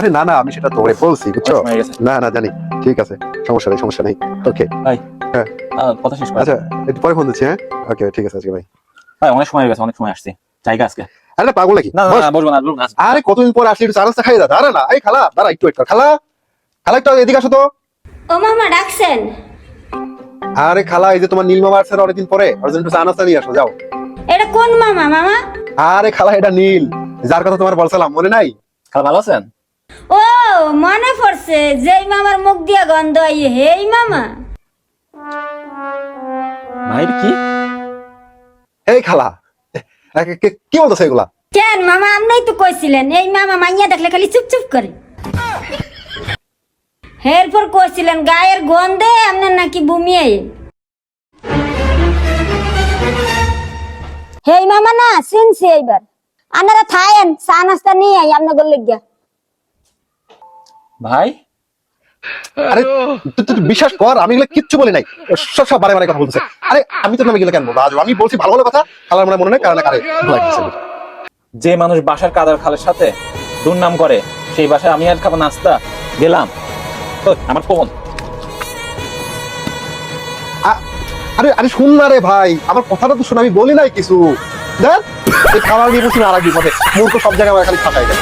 আরে না না, আমি সেটা তোরে বলছি, বুঝছো? না না জানি, ঠিক আছে, সমস্যা নেই। ওকে ভাই, হ্যাঁ কথা শেষ কর। আচ্ছা, একটু পরে ফোন দিচ্ছি। হ্যাঁ ওকে, ঠিক আছে আজকে ভাই। ভাই অনেক সময় হয়ে গেছে, অনেক সময় আসছে, জায়গা আজকে। আরে পাগল নাকি? না বস। না, বসবো না। আরে কতদিন পর আসলি, একটু চা নাস্তা খাই দাদা। আরে না, এই খালা দাঁড়া, একটু ওয়েট কর। খালা খালা একটু এদিকে আসো তো। ও মামা ডাকছেন? আরে খালা, এই যে তোমার নীল মামা আসছে অনেকদিন পরে, ওর জন্য একটু চা নাস্তা নিয়ে আসো, যাও। এটা কোন মামা? মামা আরে খালা, এটা নীল, যার কথা তোমার বলছিলাম, মনে নাই? খালা ভালো আছেন? ও মনে পড়ছে, যেই মামার মুখ দিয়া গন্ধ আইয়ে হেই মামা। ভাই কি? এই খালা, কি বলতেছে এগুলা? কেন মামা, আপনিই তো কইছিলেন এই মামা মাইয়া দেখলে খালি চুপ করে। এরপর কইছিলেন গায়ের গন্ধে আপনার নাকি বমি আইয়ে। হেই মামা না শুনছি, এইবার আপনারা থাকেন, চা নাস্তা নিয়ে আই আপনাদের লেগিয়া। ভাই আরে তুই বিশ্বাস কর, আমি এগুলো কিচ্ছু বলি নাই। সব বারে কথা বলতেছে। আরে আমি তো নামে গেলে কেন বলবো? আজ আমি বলছি ভালো ভালো কথা, খালার মনে নেই, কারণ কারে লাগছে। যে মানুষ বাসার কাদার খালের সাথে দুর্নাম করে, সেই বাসায় আমি আর খাবো নাস্তা গেলাম? আমার ফোন। আরে আরে শুন না রে ভাই, আমার কথাটা তো শুন, আমি বলি নাই কিছু। দেখ খাবার দিয়ে বলছি না, আর এক বিপদে মূর্খ সব জায়গায় খালি ফাঁকাই যায়।